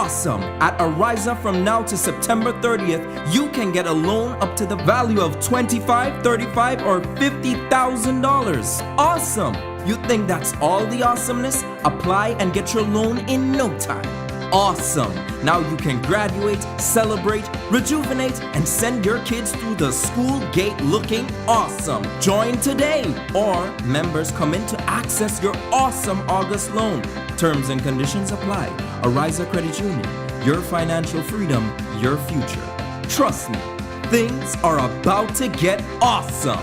awesome. At Ariza, from now to September 30th, you can get a loan up to the value of $25,000, $35,000, or $50,000. Awesome! You think that's all the awesomeness? Apply and get your loan in no time. Awesome! Now you can graduate, celebrate, rejuvenate, and send your kids through the school gate looking awesome. Join today, or members come in to access your awesome August loan. Terms and conditions apply. Ariza Credit Union, your financial freedom, your future. Trust me, things are about to get awesome.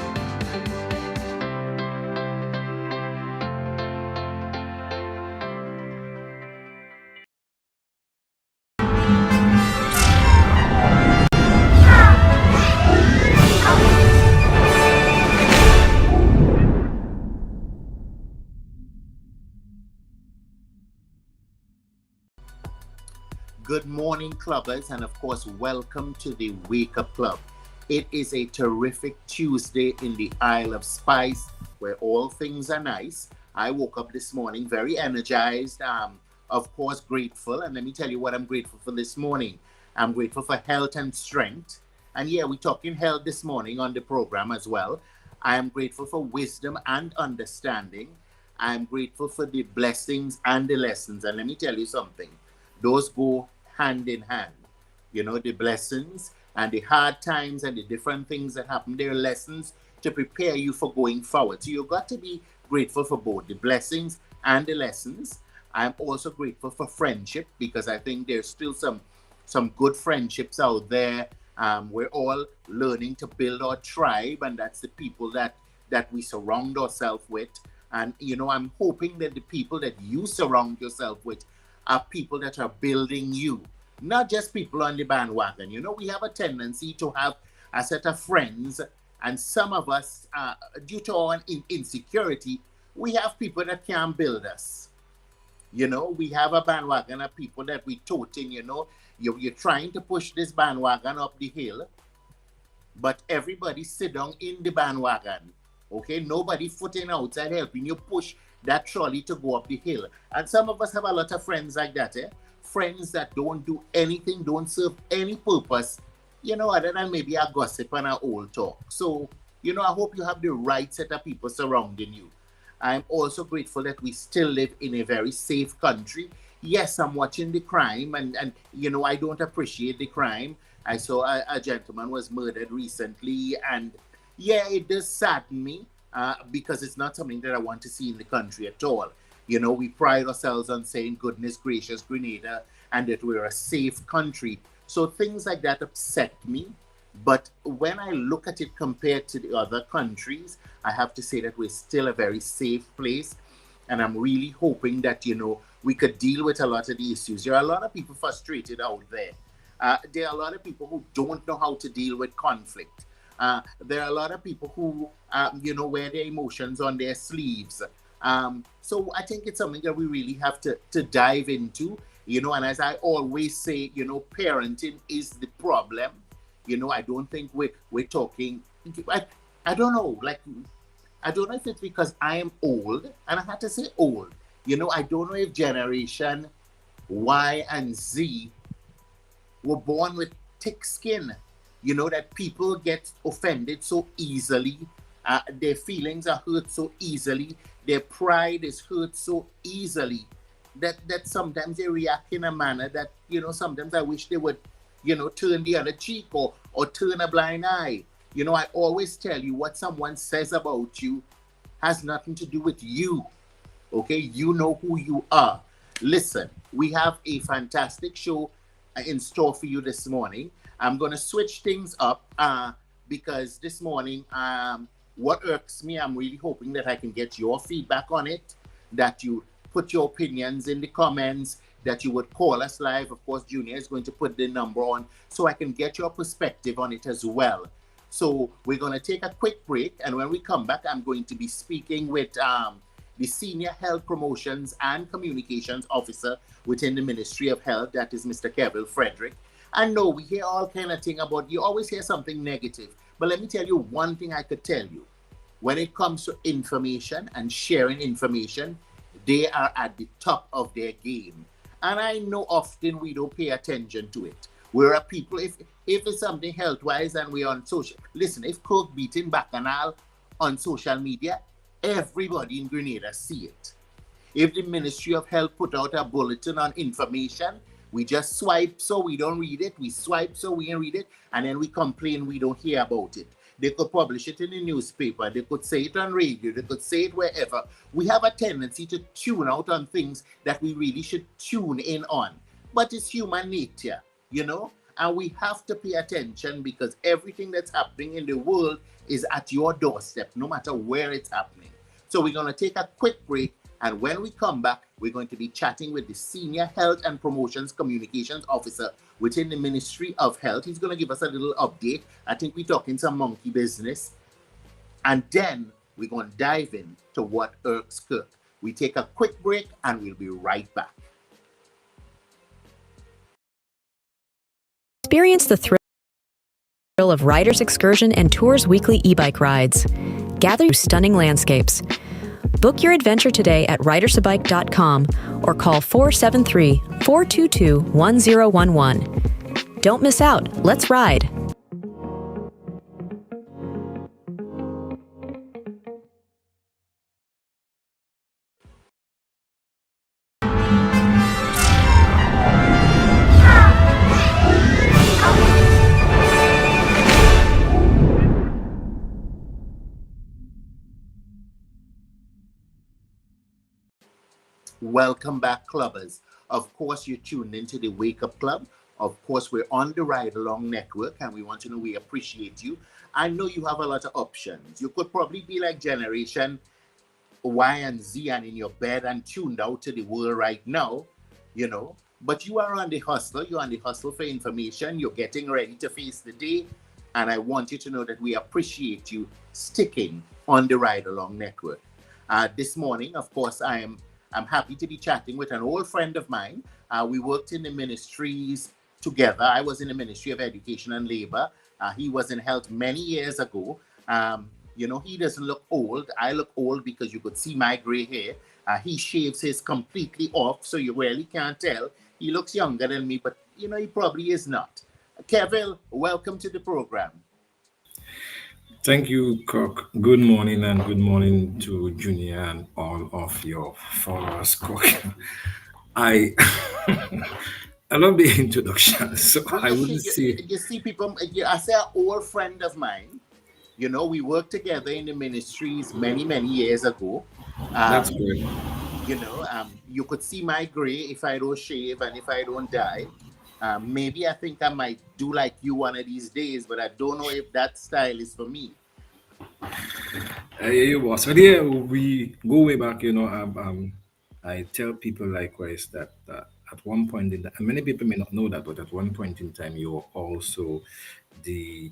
Good morning, clubbers, and of course, welcome to the Wake Up Club. It is a terrific Tuesday in the Isle of Spice, where all things are nice. I woke up this morning very energized, of course, grateful. And let me tell you what I'm grateful for this morning. I'm grateful for health and strength. And yeah, we're talking health this morning on the program as well. I am grateful for wisdom and understanding. I'm grateful for the blessings and the lessons. And let me tell you something. Those go hand in hand. You know, the blessings and the hard times and the different things that happen, they're lessons to prepare you for going forward. So you've got to be grateful for both the blessings and the lessons. I'm also grateful for friendship, because I think there's still some good friendships out there. We're all learning to build our tribe, and that's the people that we surround ourselves with. And, you know, I'm hoping that the people that you surround yourself with are people that are building you, not just people on the bandwagon. You know, we have a tendency to have a set of friends, and some of us, due to our insecurity, we have people that can't build us. You know, we have a bandwagon of people that we toting, you know, you're trying to push this bandwagon up the hill, but everybody sit down in the bandwagon, okay? Nobody footing outside helping you push that trolley to go up the hill. And some of us have a lot of friends like that, friends that don't do anything, don't serve any purpose, you know, other than maybe a gossip and a old talk. So, you know, I hope you have the right set of people surrounding you. I'm also grateful that we still live in a very safe country. Yes, I'm watching the crime, and you know, I don't appreciate the crime. I saw a gentleman was murdered recently, and yeah, it does sadden me. Because it's not something that I want to see in the country at all. You know, we pride ourselves on saying, goodness gracious, Grenada, and that we're a safe country. So things like that upset me. But when I look at it compared to the other countries, I have to say that we're still a very safe place. And I'm really hoping that, you know, we could deal with a lot of the issues. There are a lot of people frustrated out there. There are a lot of people who don't know how to deal with conflict. There are a lot of people who, you know, wear their emotions on their sleeves. So I think it's something that we really have to dive into, you know, and as I always say, you know, parenting is the problem. You know, I don't think we're talking, I don't know, like, I don't know if it's because I am old, and I had to say old. You know, I don't know if generation Y and Z were born with thick skin. You know, that people get offended so easily, their feelings are hurt so easily, their pride is hurt so easily, that sometimes they react in a manner that, you know, sometimes I wish they would, you know, turn the other cheek or turn a blind eye. You know, I always tell you, what someone says about you has nothing to do with you, okay? You know who you are. Listen, we have a fantastic show in store for you this morning. I'm going to switch things up because this morning, what irks me, I'm really hoping that I can get your feedback on it, that you put your opinions in the comments, that you would call us live. Of course, Junior is going to put the number on so I can get your perspective on it as well. So we're going to take a quick break, and when we come back, I'm going to be speaking with the Senior Health Promotions and Communications Officer within the Ministry of Health, that is Mr. Kevin Frederick. I know we hear all kind of thing about, you always hear something negative, but let me tell you one thing I could tell you. When it comes to information and sharing information, they are at the top of their game. And I know often we don't pay attention to it. We're a people, if it's something health-wise and we're on social, listen, if Coke beating Bacchanal on social media, everybody in Grenada see it. If the Ministry of Health put out a bulletin on information, we just swipe so we don't read it, we swipe so we don't read it, and then we complain we don't hear about it. They could publish it in the newspaper, they could say it on radio, they could say it wherever. We have a tendency to tune out on things that we really should tune in on. But it's human nature, you know? And we have to pay attention because everything that's happening in the world is at your doorstep, no matter where it's happening. So we're going to take a quick break. And when we come back, we're going to be chatting with the Senior Health and Promotions Communications Officer within the Ministry of Health. He's going to give us a little update. I think we're talking some monkey business. And then we're going to dive into what irks Kirk. We take a quick break and we'll be right back. Experience the thrill of Riders Excursion and Tours weekly e-bike rides. Gather your stunning landscapes. Book your adventure today at ridersabike.com or call 473-422-1011. Don't miss out. Let's ride. Welcome back, clubbers. Of course, you're tuned into the Wake Up Club. Of course, we're on the Ride Along Network, and we want to know we appreciate you. I know you have a lot of options. You could probably be like Generation Y and Z and in your bed and tuned out to the world right now, you know. But you are on the hustle. You're on the hustle for information. You're getting ready to face the day. And I want you to know that we appreciate you sticking on the Ride Along Network. This morning, of course, I'm happy to be chatting with an old friend of mine. We worked in the ministries together. I was in the Ministry of Education and Labor. He was in health many years ago. You know, he doesn't look old. I look old because you could see my gray hair. He shaves his completely off, so you really can't tell. He looks younger than me, but, you know, he probably is not. Kevin, welcome to the program. Thank you, Cook. Good morning and good morning to Junior and all of your followers, Cook. I I love the introduction, so I wouldn't say You see people, I say an old friend of mine, you know, we worked together in the ministries many, many years ago. that's Um, good. you know, you could see my gray if I don't shave and if I don't dye. Maybe I think I might do like you one of these days, but I don't know if that style is for me. Yeah, you was. But yeah, we go way back, I tell people likewise that at one point in time, and many people may not know that, but at one point in time, you were also the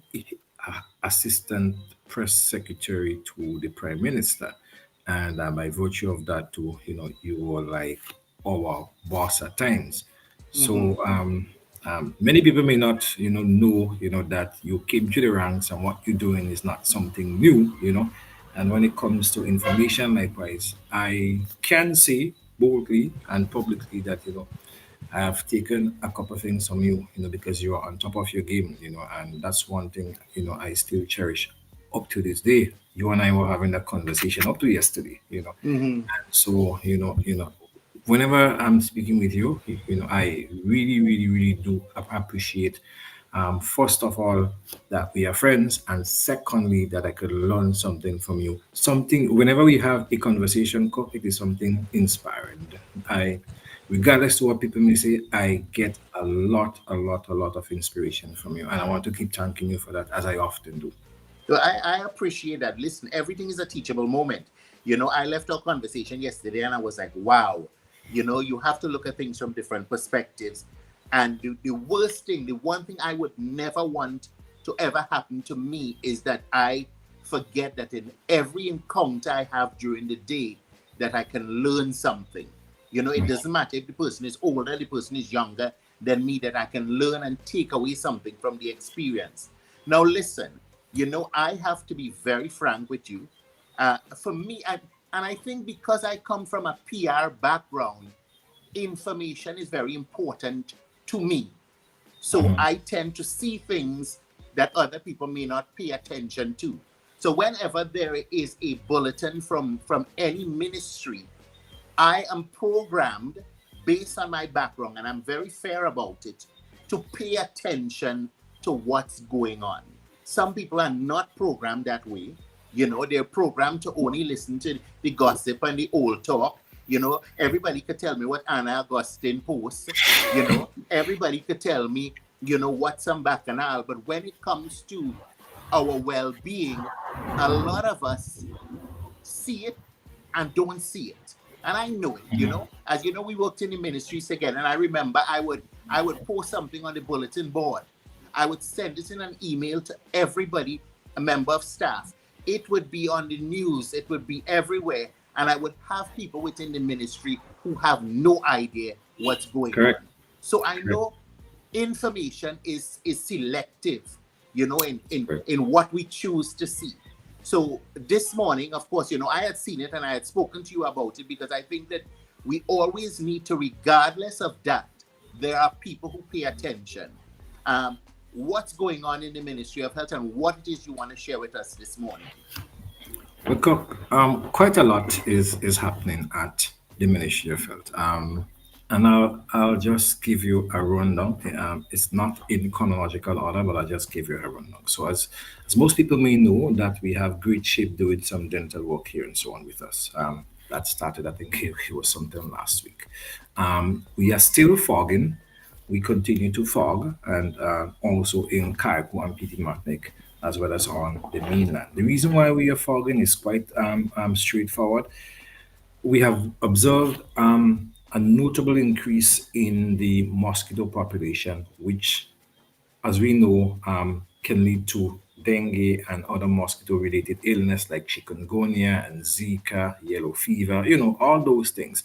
assistant press secretary to the prime minister. And by virtue of that, too, you were like our boss at times. Mm-hmm. So many people may not, that you came to the ranks and what you're doing is not something new. And when it comes to information, likewise, I can say boldly and publicly that I have taken a couple of things from you, because you are on top of your game, and that's one thing, I still cherish up to this day. You and I were having that conversation up to yesterday. Mm-hmm. So, whenever I'm speaking with you, I really, really, really do appreciate, first of all, that we are friends, and secondly, that I could learn something from you. Something, whenever we have a conversation, it is something inspiring. Regardless to what people may say, I get a lot of inspiration from you. And I want to keep thanking you for that, as I often do. So I appreciate that. Listen, everything is a teachable moment. You know, I left our conversation yesterday and I was like, wow, you know, you have to look at things from different perspectives. And the worst thing, the one thing I would never want to ever happen to me is that I forget that in every encounter I have during the day, that I can learn something. You know, it doesn't matter if the person is older, the person is younger than me, that I can learn and take away something from the experience. Now, listen, you know, I have to be very frank with you. For me, and I think because I come from a PR background, information is very important to me. So I tend to see things that other people may not pay attention to. So whenever there is a bulletin from any ministry, I am programmed based on my background, and I'm very fair about it, to pay attention to what's going on. Some people are not programmed that way. You know, they're programmed to only listen to the gossip and the old talk. You know, everybody could tell me what Anna Augustine posts. You know, everybody could tell me, you know, what's some bacchanal. But when it comes to our well-being, a lot of us see it and don't see it. And I know it, you know. As you know, we worked in the ministries together, and I remember I would post something on the bulletin board. I would send it in an email to everybody, a member of staff. It would be on the news, it would be everywhere. And I would have people within the ministry who have no idea what's going on. So I know information is selective, you know, in what we choose to see. So this morning, of course, you know, I had seen it and I had spoken to you about it, because I think that we always need to, regardless of that, there are people who pay attention. What's going on in the Ministry of Health, and what it is you want to share with us this morning? Well, quite a lot is happening at the Ministry of Health. And I'll just give you a rundown. It's not in chronological order, but I'll just give you a rundown. So as most people may know, that we have Great Shape doing some dental work here and so on with us. That started, I think it was sometime last week. We are still fogging. We continue to fog, and also in Carriacou and Petit Martinique, as well as on the mainland. The reason why we are fogging is quite straightforward. We have observed a notable increase in the mosquito population, which, as we know, can lead to dengue and other mosquito-related illness like chikungunya and Zika, yellow fever, you know, all those things.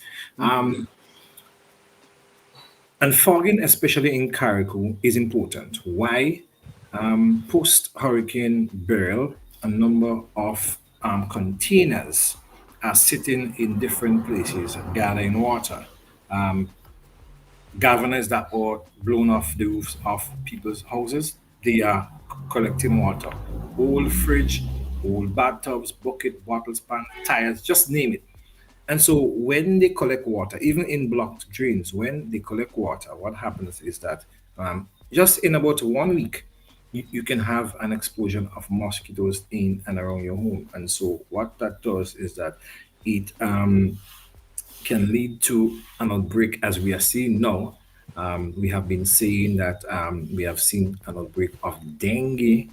And fogging, especially in Carriacou, is important. Why? Post-Hurricane Beryl, a number of containers are sitting in different places gathering water. Galvanized that are blown off the roofs of people's houses, they are collecting water. Old fridge, old bathtubs, bucket, bottles, pan, tires, just name it. And so when they collect water, even in blocked drains, when they collect water, what happens is that just in about 1 week, you can have an explosion of mosquitoes in and around your home. And so what that does is that it can lead to an outbreak, as we are seeing now. We have been saying that we have seen an outbreak of dengue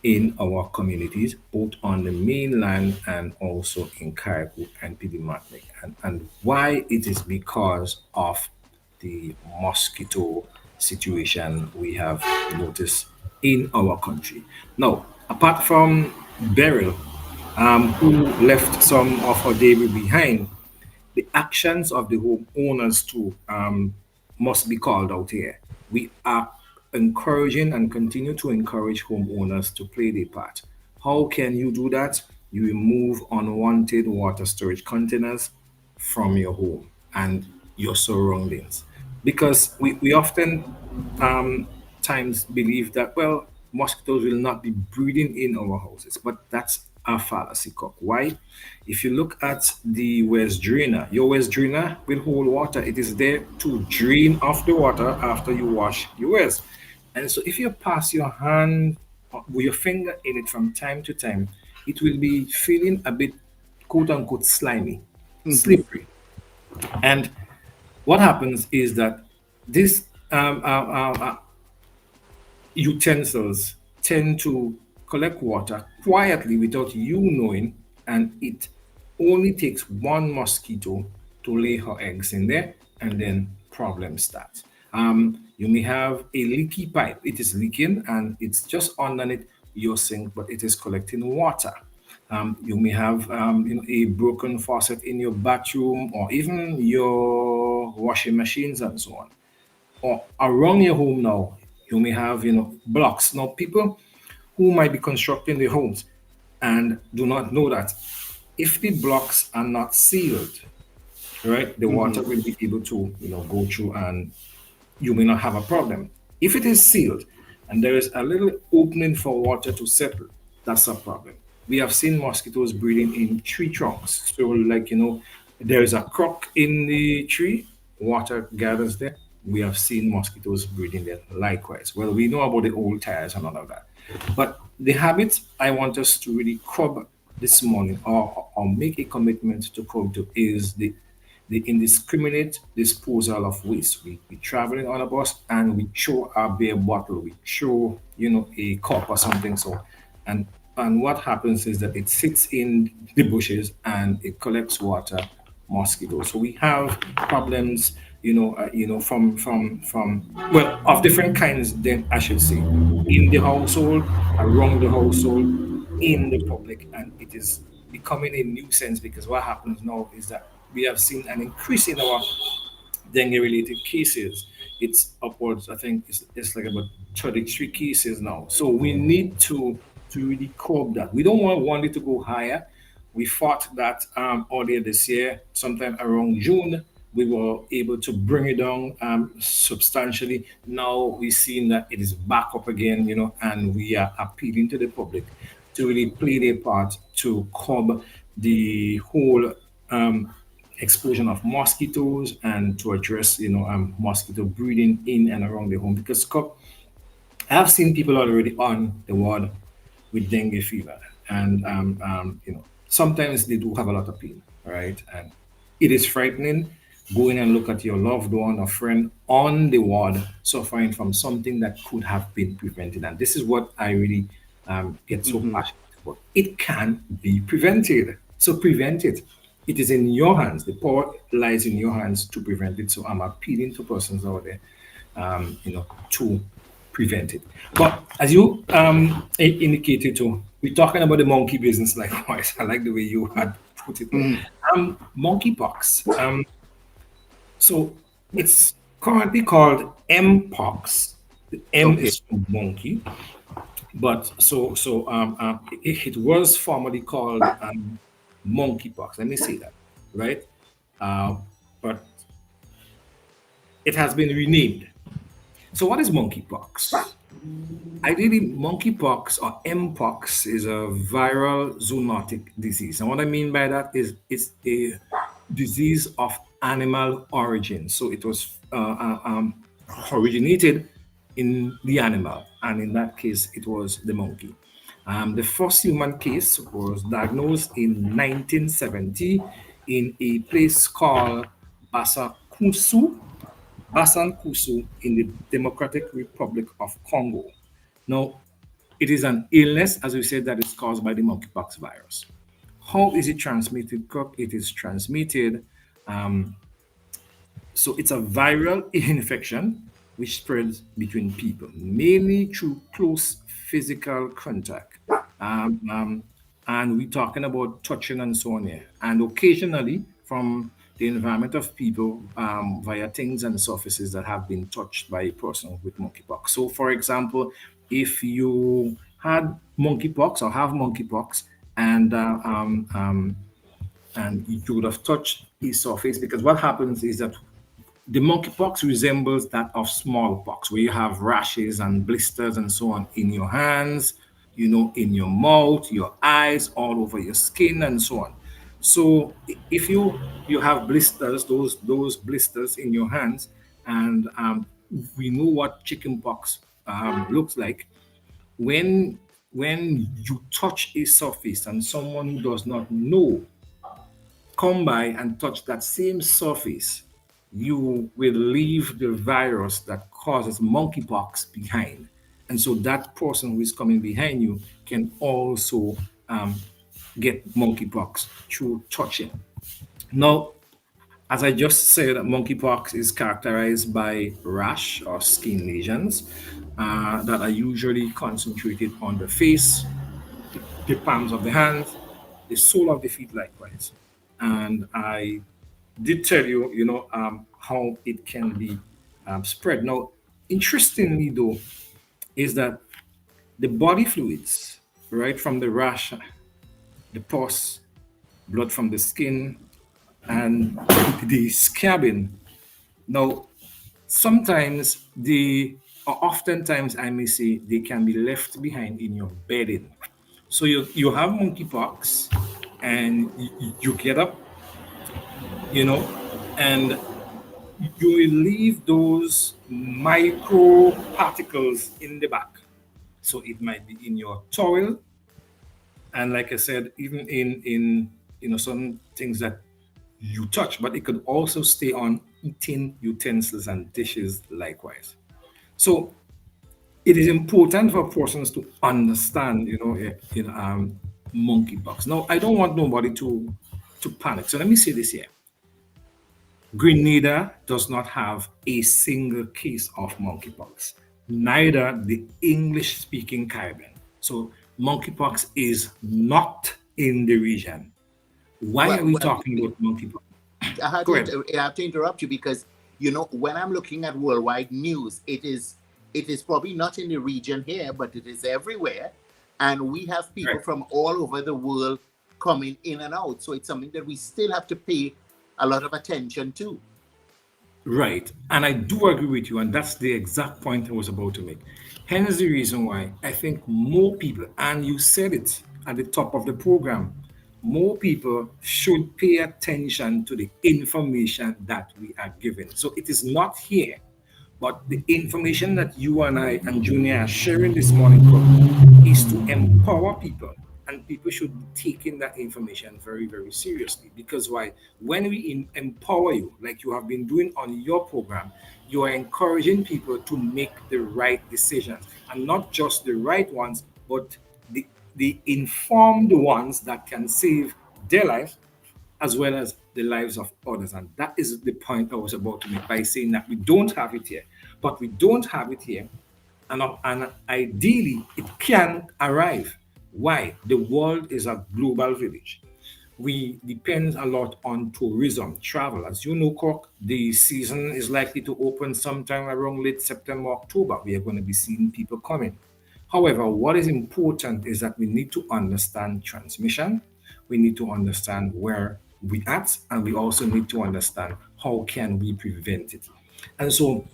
in our communities, both on the mainland and also in Carriacou and Petit Martinique. And why? It is because of the mosquito situation we have noticed in our country. Now, apart from Beryl, who left some of her debris behind, the actions of the homeowners too must be called out here. We are encouraging and continue to encourage homeowners to play their part. How can you do that? You remove unwanted water storage containers from your home and your surroundings. Because we often times believe that, well, mosquitoes will not be breeding in our houses, but that's a fallacy, Cock. Why? If you look at the West drainer, your West drainer will hold water. It is there to drain off the water after you wash your West. And so if you pass your hand with your finger in it from time to time, it will be feeling a bit quote unquote slimy, slippery. And what happens is that these utensils tend to collect water quietly without you knowing, and it only takes one mosquito to lay her eggs in there, and then problems start. You may have a leaky pipe. It is leaking and it's just underneath your sink, but it is collecting water. You may have a broken faucet in your bathroom, or even your washing machines and so on. Or around your home now, you may have blocks. Now, people who might be constructing their homes and do not know that if the blocks are not sealed, right? The water will be able to, go through, and you may not have a problem. If it is sealed and there is a little opening for water to settle, that's a problem. We have seen mosquitoes breeding in tree trunks. So, like, there is a crock in the tree, water gathers there. We have seen mosquitoes breeding there likewise. Well, we know about the old tires and all of that. But the habit I want us to really curb this morning, or make a commitment to curb to, is the indiscriminate disposal of waste. We traveling on a bus and we throw our beer bottle, we throw, a cup or something. So, and and what happens is that it sits in the bushes and it collects water, mosquitoes. So we have problems, from well, of different kinds. Then I should say, in the household, around the household, in the public, and it is becoming a nuisance, because what happens now is that we have seen an increase in our dengue related cases. It's upwards, I think it's like about 33 cases now. So we need to really curb that. We don't want it to go higher. We fought that earlier this year, sometime around June. We were able to bring it down substantially. Now we've seen that it is back up again, and we are appealing to the public to really play their part to curb the whole explosion of mosquitoes, and to address, mosquito breeding in and around the home. Because I've seen people already on the ward with dengue fever, and sometimes they do have a lot of pain, right? And it is frightening going and look at your loved one or friend on the ward suffering from something that could have been prevented. And this is what I really get so passionate about. It can be prevented. So prevent it. It is in your hands. The power lies in your hands to prevent it. So I'm appealing to persons out there, to prevent it. But as you indicated too, we're talking about the monkey business likewise. I like the way you had put it. Monkeypox. So it's currently called mpox. The M Okay. is for monkey, but it was formerly called monkeypox. Let me say that, right? Uh, but it has been renamed. So what is monkeypox? Ideally, monkeypox or mpox is a viral zoonotic disease. And what I mean by that is it's a disease of animal origin. So it was originated in the animal, and in that case, it was the monkey. The first human case was diagnosed in 1970 in a place called Basakusu, Basankusu in the Democratic Republic of Congo. Now, it is an illness, as we said, that is caused by the monkeypox virus. How is it transmitted, Kirk? It is transmitted, so it's a viral infection which spreads between people, mainly through close physical contact. Um, um, and we're talking about touching and so on here. And occasionally from the environment of people, via things and surfaces that have been touched by a person with monkeypox. So, for example, if you had monkeypox or have monkeypox, and you would have touched a surface, because what happens is that the monkeypox resembles that of smallpox, where you have rashes and blisters and so on in your hands, in your mouth, your eyes, all over your skin, and so on. So if you have blisters, those blisters in your hands, and we know what chickenpox looks like. When you touch a surface and someone who does not know come by and touch that same surface, you will leave the virus that causes monkeypox behind. And so that person who is coming behind you can also get monkeypox through touching. Now, as I just said, monkeypox is characterized by rash or skin lesions that are usually concentrated on the face, the palms of the hands, the sole of the feet likewise. And I did tell you, how it can be spread. Now, interestingly though, is that the body fluids, right from the rash, the pus, blood from the skin, and the scabbing. Now, sometimes or oftentimes I may say, they can be left behind in your bedding. So you have monkeypox, and you get up, you know, and you will leave those micro particles in the back. So it might be in your towel, and like I said, even in some things that you touch, but it could also stay on eating utensils and dishes likewise. So it is important for persons to understand, monkeypox. Now, I don't want nobody to panic. So let me say this here: Grenada does not have a single case of monkeypox, neither the English-speaking Caribbean. So monkeypox is not in the region. Why are we Well, talking about monkeypox? Go ahead. I have to interrupt you because when I'm looking at worldwide news, it is probably not in the region here, but it is everywhere, and we have people Right. from all over the world coming in and out. So it's something that we still have to pay a lot of attention to. Right. And I do agree with you. And that's the exact point I was about to make. Hence the reason why I think more people, and you said it at the top of the program, more people should pay attention to the information that we are given. So it is not here, but the information that you and I and Junior are sharing this morning, Cook, is to empower people. And people should be taking that information very, very seriously. Because why? When we empower you, like you have been doing on your program, you are encouraging people to make the right decisions. And not just the right ones, but the, the informed ones that can save their life as well as the lives of others. And that is the point I was about to make by saying that we don't have it here. But we don't have it here, and ideally it can arrive. Why? The world is a global village. We depend a lot on tourism, travel. As you know, Cork, the season is likely to open sometime around late September, October. We are going to be seeing people coming. However, what is important is that we need to understand transmission. We need to understand where we at, and we also need to understand how can we prevent it. And so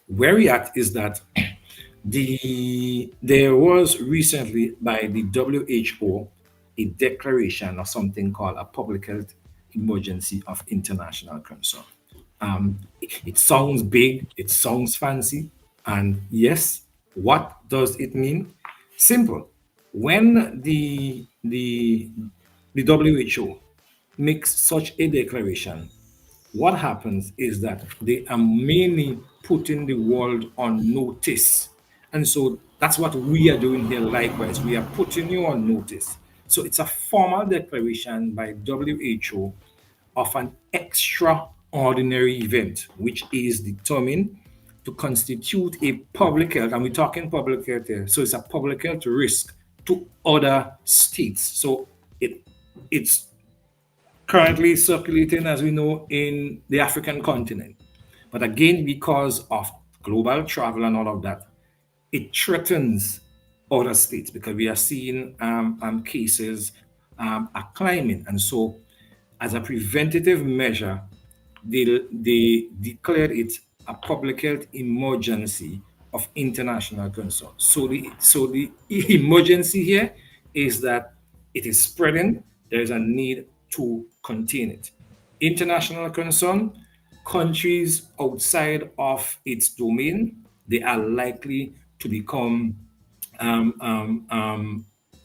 where we at is that there was recently by the WHO a declaration of something called a public health emergency of international concern. It sounds big, it sounds fancy, and yes, what does it mean? Simple. When the WHO makes such a declaration, what happens is that they are mainly putting the world on notice. And so that's what we are doing here likewise. We are putting you on notice. So it's a formal declaration by WHO of an extraordinary event, which is determined to constitute a public health, and we're talking public health here. So it's a public health risk to other states. So it's currently circulating, as we know, in the African continent. But again, because of global travel and all of that, it threatens other states because we are seeing cases are climbing. And so, as a preventative measure, they declared it a public health emergency of international concern. So the emergency here is that it is spreading. There is a need to contain it. International concern, countries outside of its domain, they are likely to become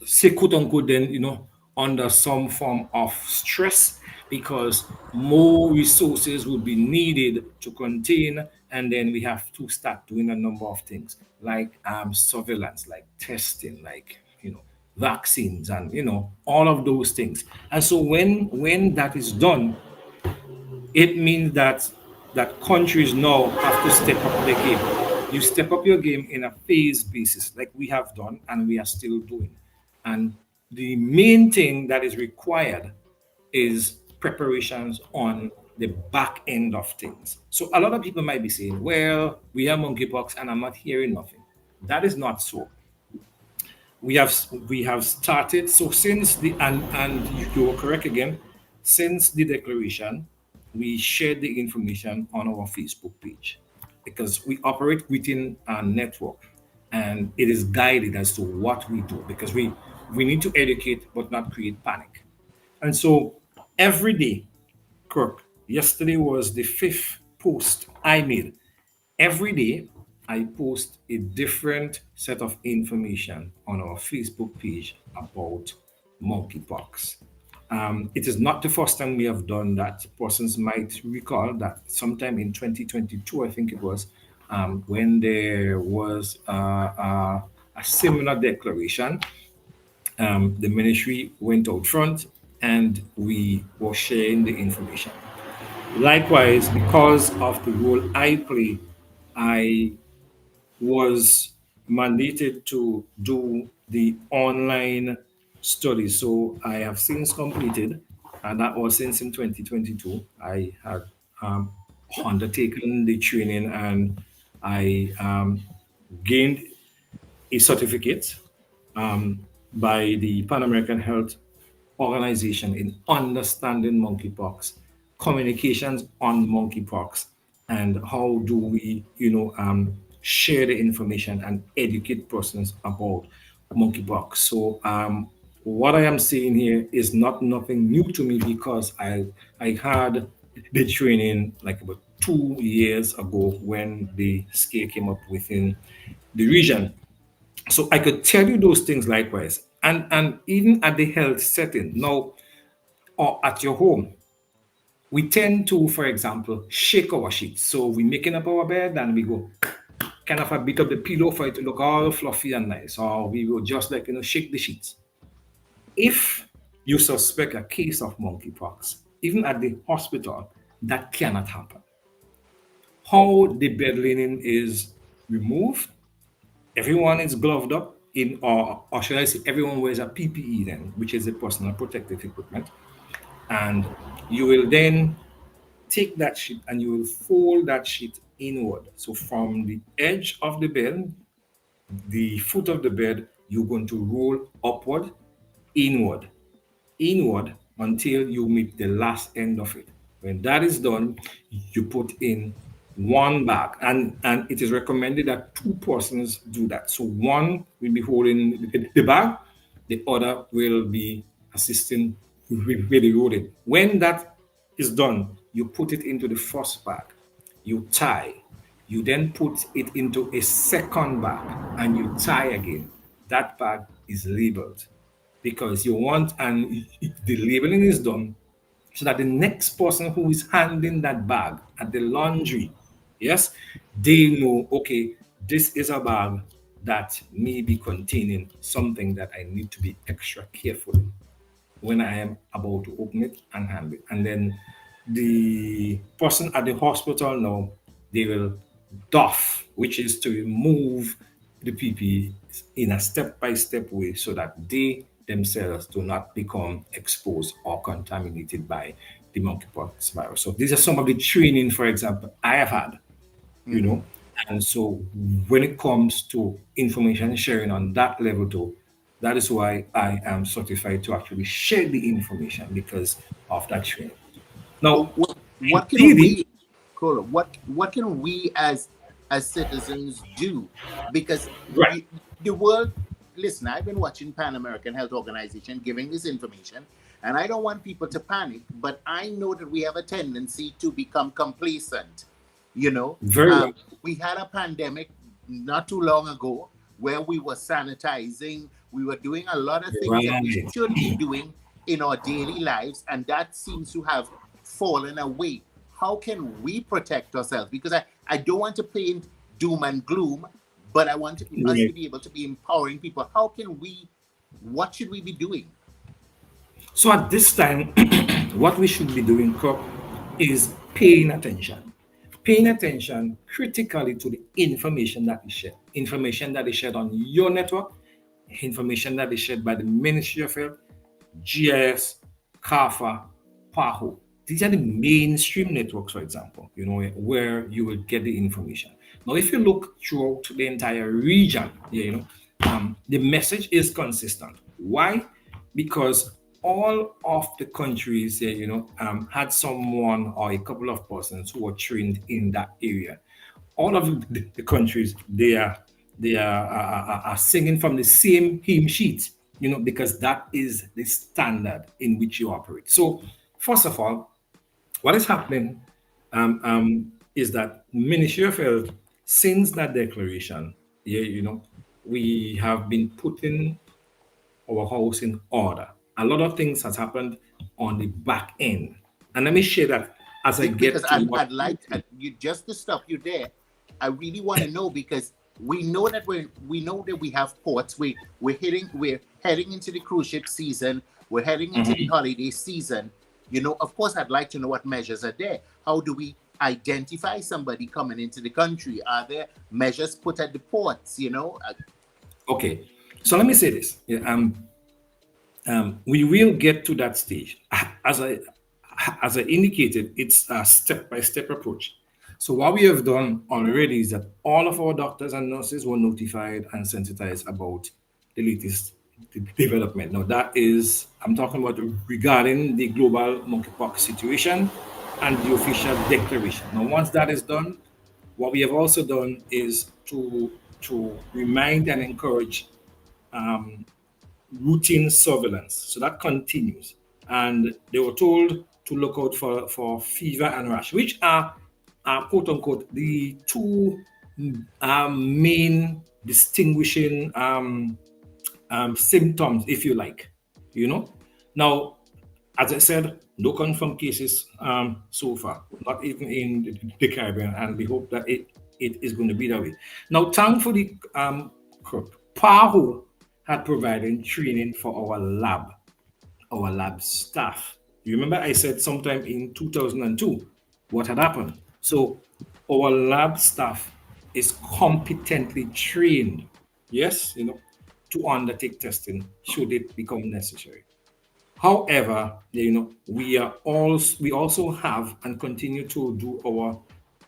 say quote unquote then under some form of stress because more resources will be needed to contain, and then we have to start doing a number of things like surveillance, like testing, like vaccines, and all of those things. And so when that is done, it means that countries now have to step up their game. You step up your game in a phase basis, like we have done and we are still doing. And the main thing that is required is preparations on the back end of things. So a lot of people might be saying, well, we have monkeypox and I'm not hearing nothing. That is not so. We have started, so since the and you were correct again, since the declaration, we shared the information on our Facebook page because we operate within a network and it is guided as to what we do because we need to educate but not create panic. And so every day, Kirk, yesterday was the fifth post I made. Every day, I post a different set of information on our Facebook page about monkeypox. It is not the first time we have done that. Persons might recall that sometime in 2022, I think it was, when there was a similar declaration, the ministry went out front and we were sharing the information. Likewise, because of the role I play, I was mandated to do the online study. So I have since completed, and that was since in 2022. I had um, undertaken the training and I gained a certificate by the Pan American Health Organization in understanding monkeypox, communications on monkeypox, and how do we, share the information and educate persons about monkeypox. So what I am saying here is not nothing new to me because I had the training like about 2 years ago when the scare came up within the region. So I could tell you those things likewise. And even at the health setting, now or at your home, we tend to, for example, shake our sheets. So we're making up our bed and we go kind of a bit of the pillow for it to look all fluffy and nice. Or we will just like shake the sheets. If you suspect a case of monkeypox, even at the hospital, that cannot happen. How the bed linen is removed, everyone is gloved up in, or should I say, everyone wears a PPE then, which is a personal protective equipment. And you will then take that sheet and you will fold that sheet inward. So from the edge of the bed, the foot of the bed, you're going to roll upward, inward, inward until you meet the last end of it. When that is done, you put in one bag, and it is recommended that two persons do that. So one will be holding the bag, the other will be assisting with the rolling. When that is done, you put it into the first bag, you tie, you then put it into a second bag, and you tie again. That bag is labeled because you want, and the labeling is done so that the next person who is handling that bag at the laundry, yes, they know, okay, this is a bag that may be containing something that I need to be extra careful when I am about to open it and handle it. And then the person at the hospital now, they will doff, which is to remove the PPE in a step-by-step way so that they themselves do not become exposed or contaminated by the monkeypox virus. So these are some of the training, for example, I have had, you know. And so when it comes to information sharing on that level too, that is why I am certified to actually share the information because of that training. Now, What can indeed, we, Cora, what can we as citizens do? Because right, the world, listen, I've been watching Pan American Health Organization giving this information, and I don't want people to panic, but I know that we have a tendency to become complacent. You know, very well. we had a pandemic not too long ago where we were sanitizing, we were doing a lot of things that we Right. should be doing in our daily lives, and that seems to have fallen away. How can we protect ourselves? Because I don't want to paint doom and gloom, but I want us to be able to be empowering people. How can we, what should we be doing? So at this time, what we should be doing, Croc, is paying attention. Paying attention critically to the information that is shared. Information that is shared on your network, information that is shared by the Ministry of Health, GIS, CAFA, PAHO. These are the mainstream networks, for example, you know, where you will get the information. Now, if you look throughout the entire region, the message is consistent. Why? Because all of the countries here, had someone or a couple of persons who were trained in that area. All of the countries, they are singing from the same hymn sheet, because that is the standard in which you operate. So, first of all, what is happening is that Ministry of Health, since that declaration, yeah, we have been putting our house in order. A lot of things has happened on the back end. And let me share that as I Because get to what I'd like you just to stop you there. I really want to know, because we know that we have ports. We're heading into the cruise ship season. We're heading into the holiday season. Of course, I'd like to know what measures are there. How do we identify somebody coming into the country? Are there measures put at the ports? Okay, so let me say this. Yeah, we will get to that stage. As I indicated, it's a step-by-step approach. So what we have done already is that all of our doctors and nurses were notified and sensitized about the latest development. Now I'm talking about regarding the global monkeypox situation and the official declaration. Now, once that is done, what we have also done is to remind and encourage routine surveillance. So that continues. And they were told to look out for fever and rash, which are quote unquote the two main distinguishing symptoms, if you like. Now, as I said, no confirmed cases so far, not even in the Caribbean, and we hope that it is going to be that way. Now, thankfully, PAHO had provided training for our lab staff. You remember I said sometime in 2002 what had happened? So our lab staff is competently trained, yes, to undertake testing should it become necessary. However, we also have and continue to do our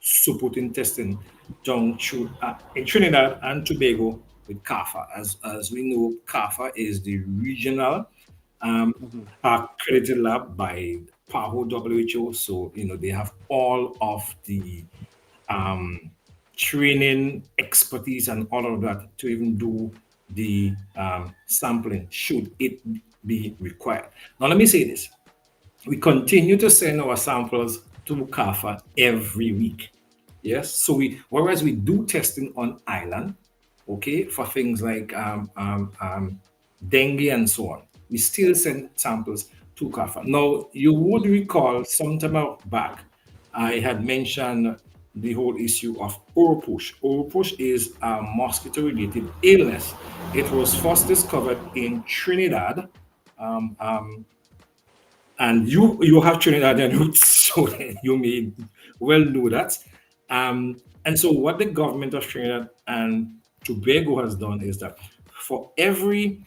supporting testing down through in Trinidad and Tobago with CAFA. As we know, CAFA is the regional accredited lab by PAHO WHO. So they have all of the training, expertise, and all of that to even do the sampling should it be required. Now, let me say this. We continue to send our samples to CAFA every week. Yes. So whereas we do testing on island, okay, for things like dengue and so on, we still send samples to CAFA. Now, you would recall some time back, I had mentioned the whole issue of Oropush. Oropush is a mosquito-related illness. It was first discovered in Trinidad, and you have Trinidadian roots, so you may well know that. And so what the government of Trinidad and Tobago has done is that for every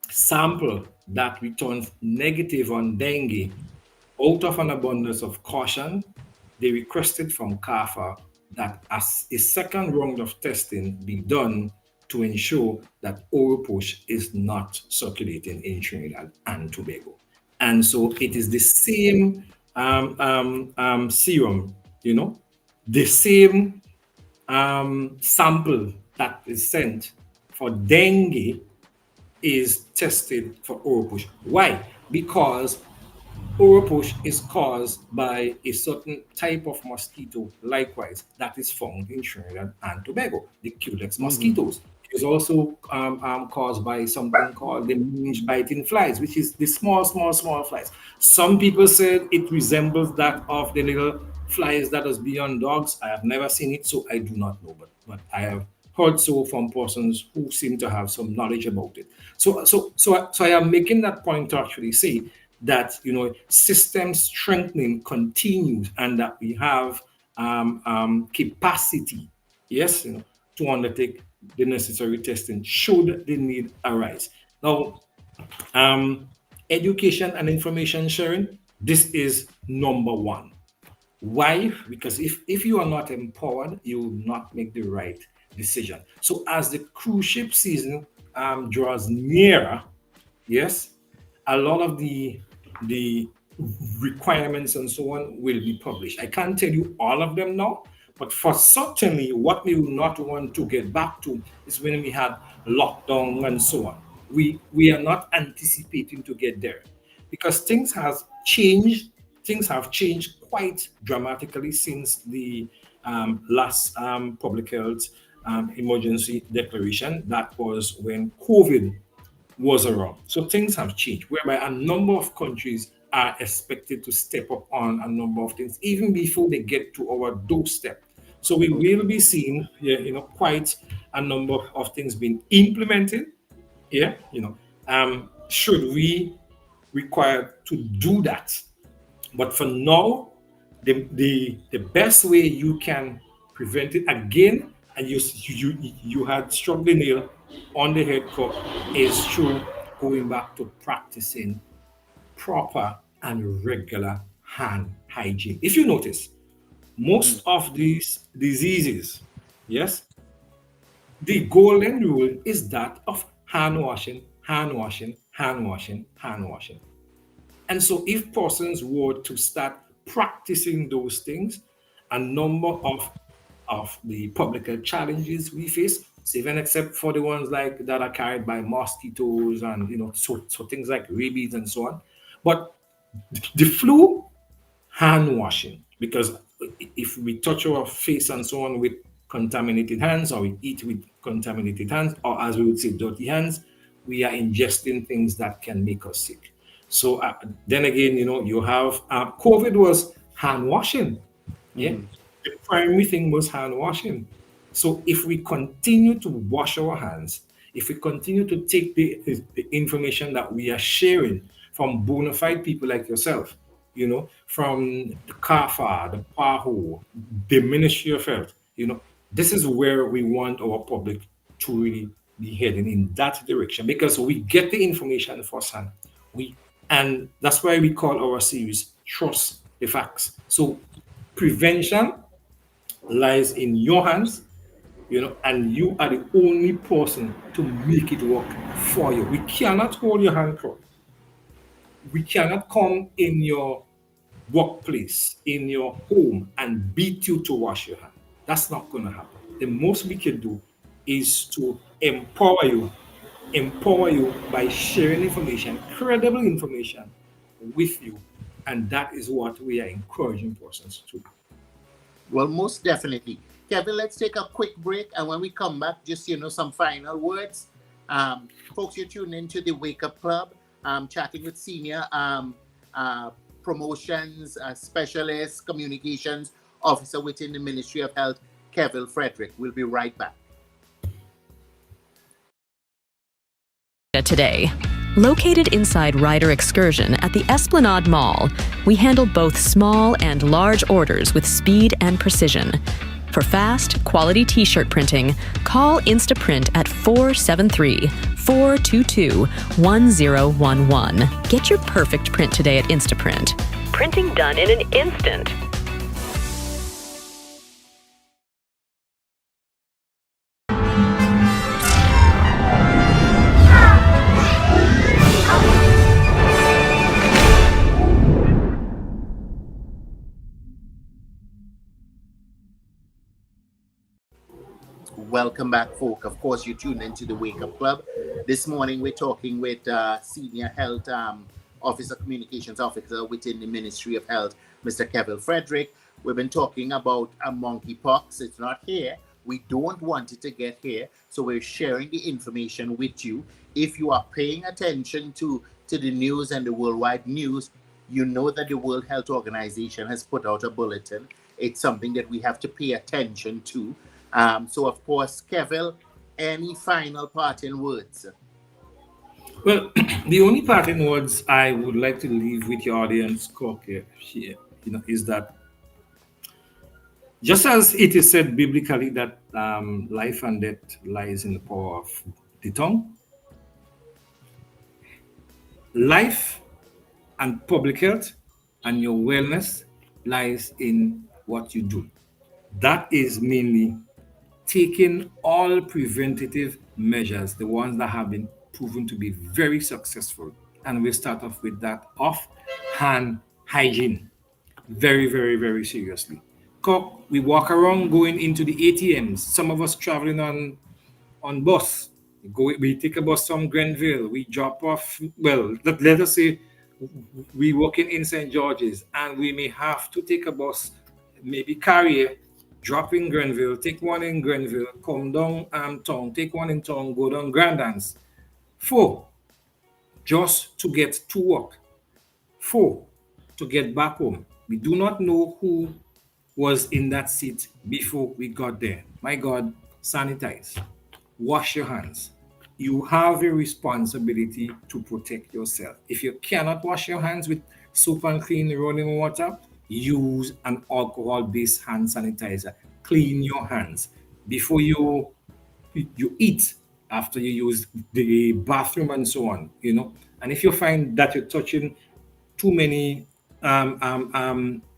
sample that returns negative on dengue, out of an abundance of caution, they requested from CAFA that as a second round of testing be done to ensure that Oropush is not circulating in Trinidad and Tobago. And so it is the same serum, the same sample that is sent for dengue is tested for Oropush. Why? Because Oropush is caused by a certain type of mosquito, likewise, that is found in Trinidad and Tobago, the Culex mosquitoes. It is also caused by something called the mange-biting flies, which is the small flies. Some people said it resembles that of the little flies that is beyond dogs. I have never seen it, so I do not know, but I have heard so from persons who seem to have some knowledge about it. So I am making that point to actually say that system strengthening continues and that we have capacity, yes, to undertake the necessary testing should the need arise. Now, education and information sharing, this is number one. Why? Because if you are not empowered, you will not make the right decision. So as the cruise ship season draws nearer, yes, a lot of the requirements and so on will be published. I can't tell you all of them now, but for certainly what we will not want to get back to is when we had lockdown and so on. We are not anticipating to get there because things has changed. Things have changed quite dramatically since the last public health emergency declaration. That was when COVID was around. So things have changed, whereby a number of countries are expected to step up on a number of things even before they get to our doorstep. So we will be seeing, yeah, quite a number of things being implemented. Yeah, should we require to do that? But for now, the best way you can prevent it again, and you had struck the nail on the head, Cook, is through going back to practicing proper and regular hand hygiene. If you notice, most of these diseases, yes, the golden rule is that of hand washing, hand washing, hand washing, hand washing. And so, if persons were to start practicing those things, a number of the public health challenges we face, even except for the ones like that are carried by mosquitoes and so things like rabies and so on. But the flu, hand washing, because if we touch our face and so on with contaminated hands, or we eat with contaminated hands, or as we would say, dirty hands, we are ingesting things that can make us sick. So then again, you have COVID was hand washing. Yeah, the primary thing was hand washing. So if we continue to wash our hands, if we continue to take the information that we are sharing from bona fide people like yourself, from the CAFA, the PAHO, the Ministry of Health, this is where we want our public to really be heading in that direction because we get the information firsthand. And that's why we call our series Trust the Facts. So prevention lies in your hands, and you are the only person to make it work for you. We cannot hold your hand crossed. We cannot come in your workplace, in your home, and beat you to wash your hand. That's not going to happen. The most we can do is to empower you by sharing information, credible information with you. And that is what we are encouraging persons to do. Well, most definitely. Kevin, let's take a quick break. And when we come back, just, some final words. Folks, you're tuning into the Wake Up Club. Chatting with senior promotions specialist, communications officer within the Ministry of Health, Kevin Frederick. We'll be right back. Today. Located inside Ryder Excursion at the Esplanade Mall, we handle both small and large orders with speed and precision. For fast, quality t-shirt printing, call Instaprint at 473-422-1011. Get your perfect print today at Instaprint. Printing done in an instant. Welcome back, folk. Of course, you tuned into the Wake Up Club. This morning, we're talking with Senior Health Officer, Communications Officer within the Ministry of Health, Mr. Kevin Frederick. We've been talking about monkeypox. It's not here. We don't want it to get here. So we're sharing the information with you. If you are paying attention to the news and the worldwide news, you know that the World Health Organization has put out a bulletin. It's something that we have to pay attention to. So, of course, Kevin, any final parting words? Well, the only parting words I would like to leave with your audience, Cook, here, is that just as it is said biblically that life and death lies in the power of the tongue, life and public health and your wellness lies in what you do. That is mainly taking all preventative measures, the ones that have been proven to be very successful, and we start off with that off hand hygiene. Very, very, very seriously. We walk around going into the ATMs. Some of us traveling on bus. We take a bus from Grenville. We drop off. Well, let us say we working in St. George's, and we may have to take a bus, maybe carry, drop in Grenville, take one in Grenville, come down town, take one in town, go down Grandans. 4, just to get to work. 4, to get back home. We do not know who was in that seat before we got there. My God, sanitize. Wash your hands. You have a responsibility to protect yourself. If you cannot wash your hands with soap and clean running water, use an alcohol-based hand sanitizer. Clean your hands before you eat, after you use the bathroom and so on, And if you find that you're touching too many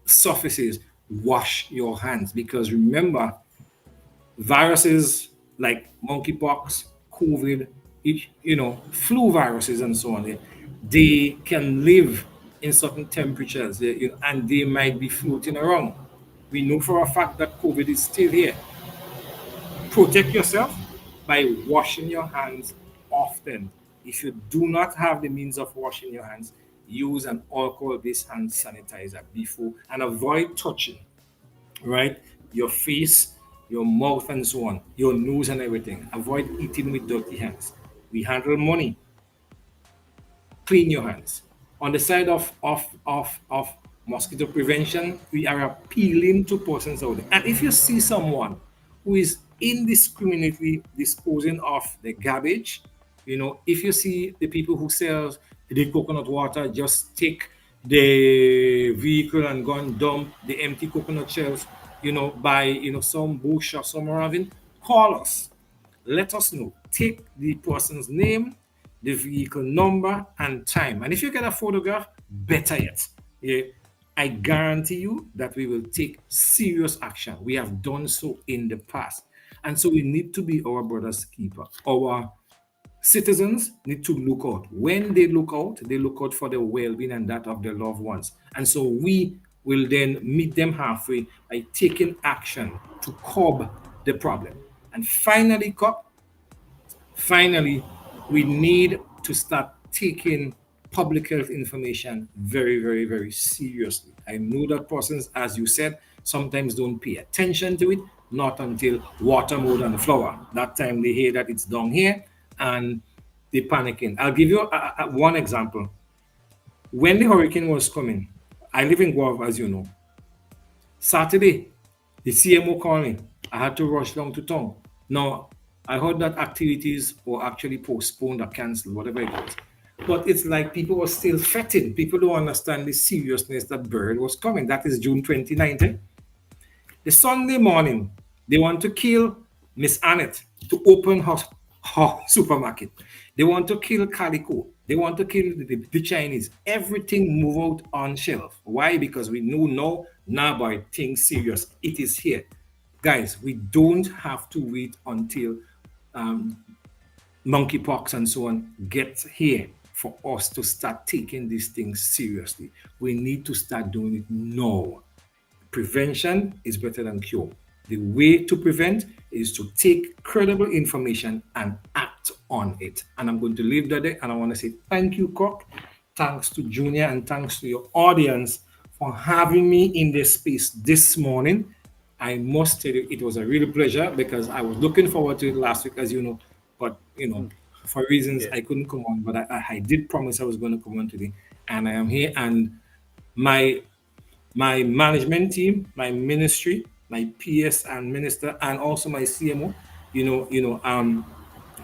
surfaces, wash your hands, because remember, viruses like monkeypox, COVID, flu viruses and so on, they can live in certain temperatures, and they might be floating around. We know for a fact that COVID is still here. Protect yourself by washing your hands often. If you do not have the means of washing your hands, use an alcohol-based hand sanitizer before, and avoid touching, right? Your face, your mouth, and so on, your nose and everything. Avoid eating with dirty hands. We handle money. Clean your hands. On the side of mosquito prevention, we are appealing to persons out there. And if you see someone who is indiscriminately disposing of the garbage, if you see the people who sell the coconut water, just take the vehicle and go and dump the empty coconut shells, by some bush or somewhere having, call us. Let us know. Take the person's name, the vehicle number, and time. And if you get a photograph, better yet. Yeah, I guarantee you that we will take serious action. We have done so in the past. And so we need to be our brother's keeper. Our citizens need to look out. When they look out for the well-being and that of their loved ones. And so we will then meet them halfway by taking action to curb the problem. And finally, we need to start taking public health information very, very, very seriously. I know that persons, as you said, sometimes don't pay attention to it, not until water more than the flower. That time they hear that it's down here and they panicking. I'll give you one example. When the hurricane was coming, I live in Guelph, as you know. Saturday, the CMO called me. I had to rush down to town. Now, I heard that activities were actually postponed or canceled, whatever it was. But it's like people were still fretting. People don't understand the seriousness that bird was coming. That is June 29th. The Sunday morning, they want to kill Miss Annette to open her supermarket. They want to kill Calico. They want to kill the Chinese. Everything move out on shelf. Why? Because we know now by things serious. It is here. Guys, we don't have to wait until monkeypox and so on gets here for us to start taking these things seriously. We need to start doing it now. Prevention is better than cure. The way to prevent is to take credible information and act on it. And I'm going to leave that there. And I want to say thank you, Cock. Thanks to Junior and thanks to your audience for having me in this space this morning. I must tell you, it was a real pleasure because I was looking forward to it last week, as you know. But, for reasons I couldn't come on. But I did promise I was going to come on today. And I am here. And my management team, my ministry, my PS and minister, and also my CMO,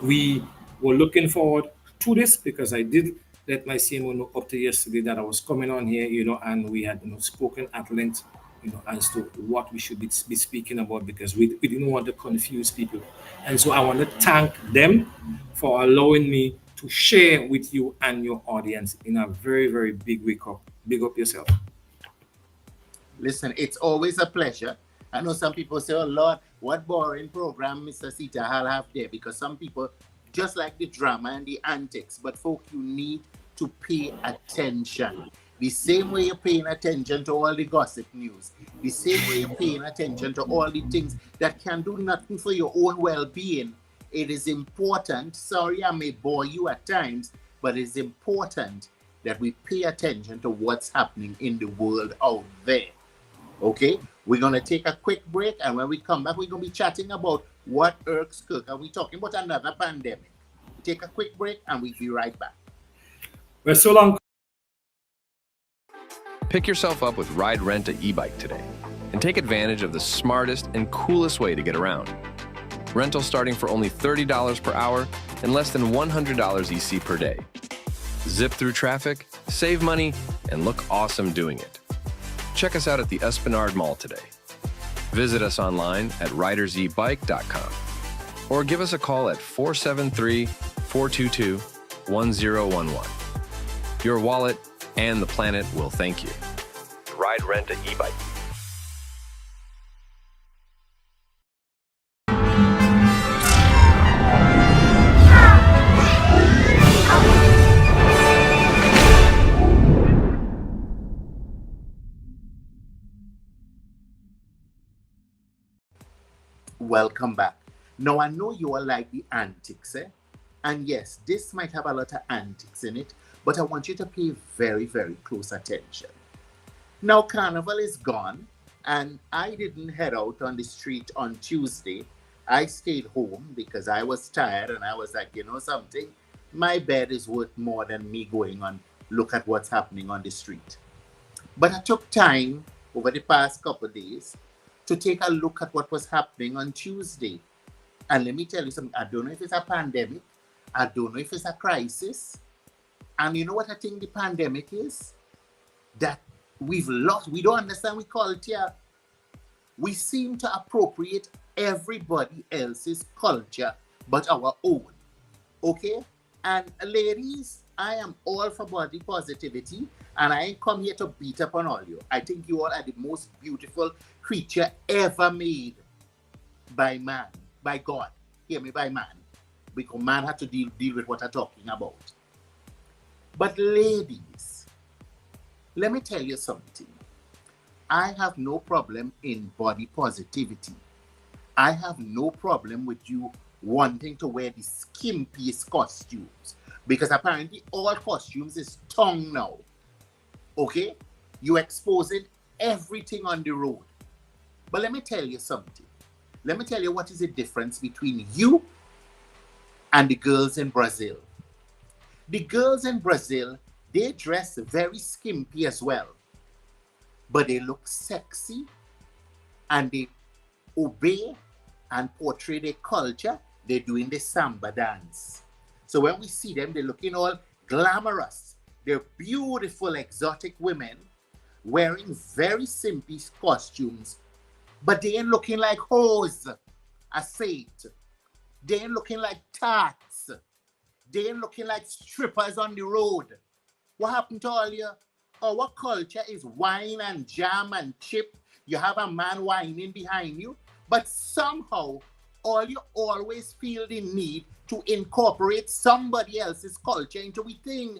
we were looking forward to this because I did let my CMO know up to yesterday that I was coming on here, and we had spoken at length, as to what we should be speaking about because we didn't want to confuse people. And so I want to thank them for allowing me to share with you and your audience in a very, very big wake up. Big up yourself. Listen, it's always a pleasure. I know some people say, oh Lord, what boring program Mr. Sita Hall have there, because some people just like the drama and the antics, but folk, you need to pay attention. The same way you're paying attention to all the gossip news, the same way you're paying attention to all the things that can do nothing for your own well-being, it is important, sorry I may bore you at times, but it's important that we pay attention to what's happening in the world out there. Okay? We're going to take a quick break, and when we come back, we're going to be chatting about what irks Kirk. And we're talking about another pandemic. Take a quick break, and we'll be right back. Well, so long. Pick yourself up with Ride Rent a e-bike today and take advantage of the smartest and coolest way to get around. Rental starting for only $30 per hour and less than $100 EC per day. Zip through traffic, save money, and look awesome doing it. Check us out at the Esplanade Mall today. Visit us online at ridersebike.com or give us a call at 473-422-1011. Your wallet and the planet will thank you. Ride Rent a e-bike. Welcome back. Now, I know you all like the antics, eh? And yes, this might have a lot of antics in it, but I want you to pay very, very close attention. Now, Carnival is gone, and I didn't head out on the street on Tuesday. I stayed home because I was tired, and I was like, you know something? My bed is worth more than me going on look at what's happening on the street. But I took time over the past couple of days to take a look at what was happening on Tuesday. And let me tell you something, I don't know if it's a pandemic, I don't know if it's a crisis. And you know what I think the pandemic is? That we've lost, we don't understand we call it here. We seem to appropriate everybody else's culture but our own. Okay? And ladies, I am all for body positivity, and I ain't come here to beat up on all you. I think you all are the most beautiful creature ever made by man, by God. Hear me, by man. Because man had to deal with what I'm talking about. But ladies, let me tell you something. I have no problem in body positivity. I have no problem with you wanting to wear the skimpiest costumes, because apparently all costumes is tongue now. Okay? You're exposing everything on the road. But let me tell you something. Let me tell you what is the difference between you and the girls in Brazil. The girls in Brazil, they dress very skimpy as well, but they look sexy and they obey and portray their culture. They're doing the samba dance. So when we see them, they're looking all glamorous. They're beautiful, exotic women wearing very simple costumes, but they ain't looking like hoes, I say it. They ain't looking like tarts. They ain't looking like strippers on the road. What happened to all you? Our culture is wine and jam and chip. You have a man whining behind you, but somehow all you always feel the need to incorporate somebody else's culture into a thing.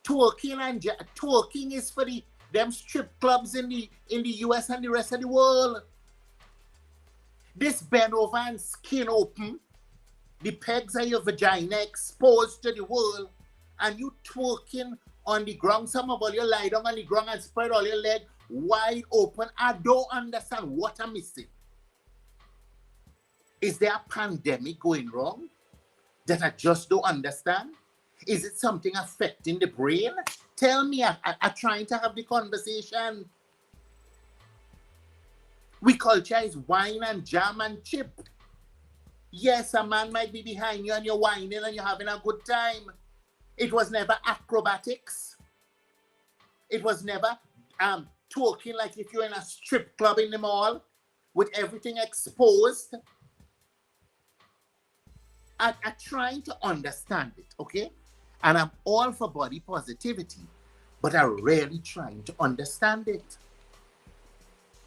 Twerking is for them strip clubs in the US and the rest of the world. This bend over and skin open, the pegs of your vagina exposed to the world, and you twerking on the ground. Some of all you lie down on the ground and spread all your leg wide open. I don't understand what I'm missing. Is there a pandemic going wrong that I just don't understand? Is it something affecting the brain? Tell me, I'm trying to have the conversation. We culture is wine and jam and chip. Yes, a man might be behind you and you're whining and you're having a good time. It was never acrobatics. It was never twerking like if you're in a strip club in the mall with everything exposed. I'm trying to understand it, okay? And I'm all for body positivity, but I'm really trying to understand it.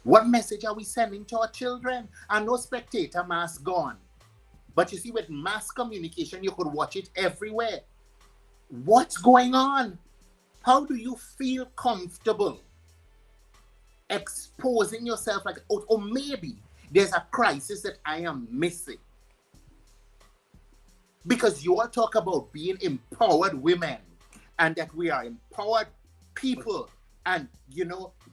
What message are we sending to our children? And no spectator mask gone. But you see, with mass communication, you could watch it everywhere. What's going on? How do you feel comfortable exposing yourself like, or maybe there's a crisis that I am missing? Because you all talk about being empowered women and that we are empowered people and,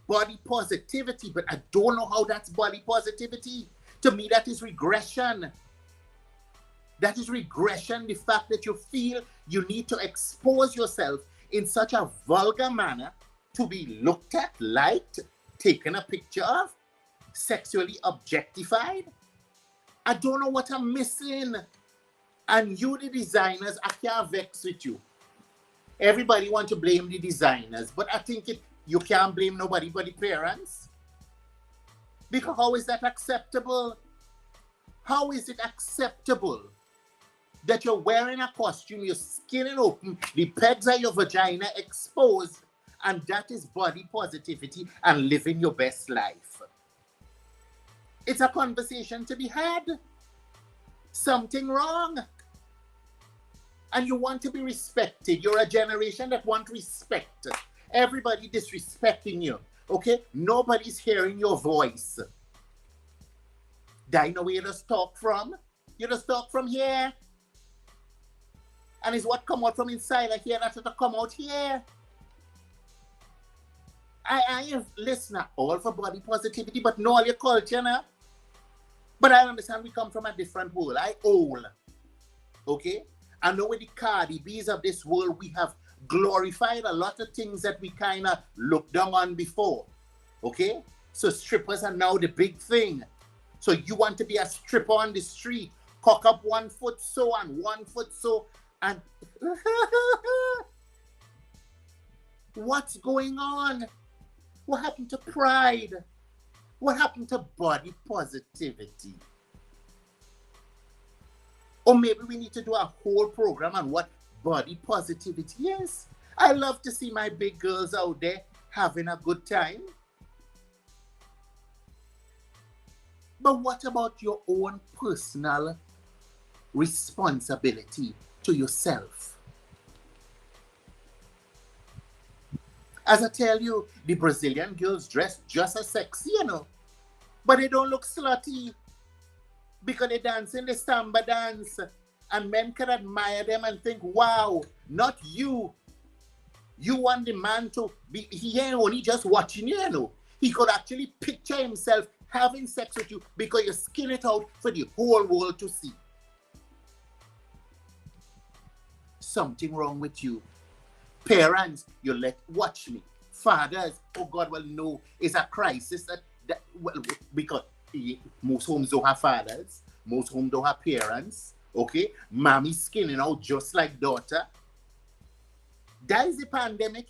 body positivity, but I don't know how that's body positivity. To me, that is regression. That is regression, the fact that you feel you need to expose yourself in such a vulgar manner to be looked at, liked, taken a picture of, sexually objectified. I don't know what I'm missing. And you, the designers, I can't vex with you. Everybody want to blame the designers, but I think you can't blame nobody but the parents. Because how is that acceptable? How is it acceptable that you're wearing a costume, your skin is open, the pegs of your vagina exposed, and that is body positivity and living your best life? It's a conversation to be had. Something wrong. And you want to be respected. You're a generation that want respect. Everybody disrespecting you. Okay? Nobody's hearing your voice. Do you know where you just talk from? You just talk from here. And it's what come out from inside of here that's to come out here. I have listened all for body positivity, but know all your culture now. But I understand we come from a different world. I old. Okay? I know with the Cardi B's of this world, we have glorified a lot of things that we kind of looked down on before. Okay? So strippers are now the big thing. So you want to be a stripper on the street, cock up 1 foot so and 1 foot so, and what's going on? What happened to pride? What happened to body positivity? Or maybe we need to do a whole program on what body positivity is. I love to see my big girls out there having a good time. But what about your own personal responsibility to yourself? As I tell you, the Brazilian girls dress just as sexy, but they don't look slutty because they dance in the samba dance, and men can admire them and think, wow, not you. You want the man to be, he ain't only just watching you, He could actually picture himself having sex with you because you skin it out for the whole world to see. Something wrong with you. Parents, watch me. Fathers, oh God, well, no, it's a crisis because most homes don't have fathers, most homes don't have parents, okay? Mommy skinning out just like daughter. That is the pandemic,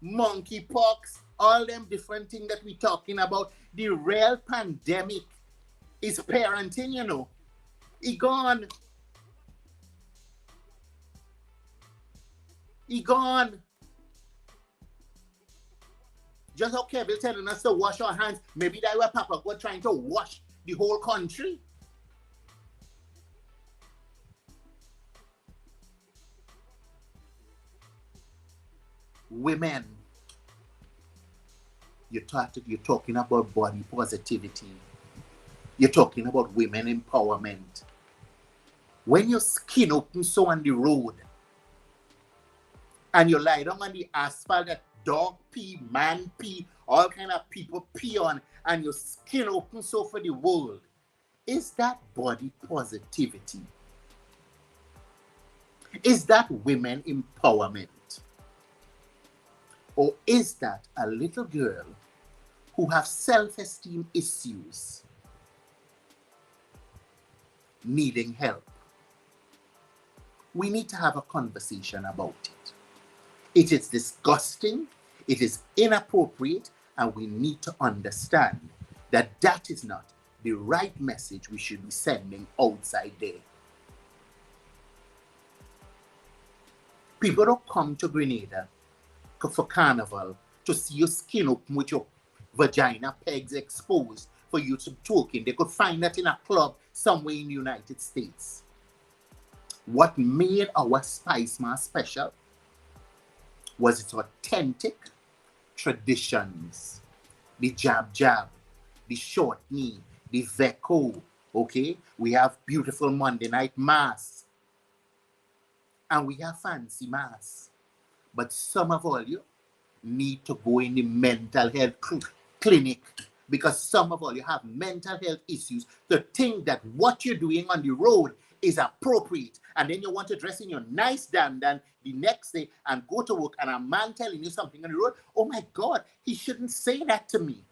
Monkeypox, all them different things that we're talking about. The real pandemic is parenting, It gone. He gone. Just how Kevin telling us to wash our hands. Maybe that where Papa was trying to wash the whole country. Women, you're talking about body positivity. You're talking about women empowerment. When your skin open so on the road, and you lie down on the asphalt that dog pee, man pee, all kind of people pee on, and your skin open so for the world, is that body positivity? Is that women empowerment? Or is that a little girl who has self-esteem issues needing help? We need to have a conversation about it. It is disgusting, it is inappropriate, and we need to understand that that is not the right message we should be sending outside there. People don't come to Grenada for carnival to see your skin open with your vagina pegs exposed for you to talk in. They could find that in a club somewhere in the United States. What made our Spice Mass special was its authentic traditions. The jab jab, the short knee, the Veco, okay? We have beautiful Monday night mass. And we have fancy mass. But some of all you need to go in the mental health clinic, because some of all you have mental health issues to think that what you're doing on the road is appropriate, and then you want to dress in your nice dandan the next day and go to work, and a man telling you something on the road, oh my God, he shouldn't say that to me.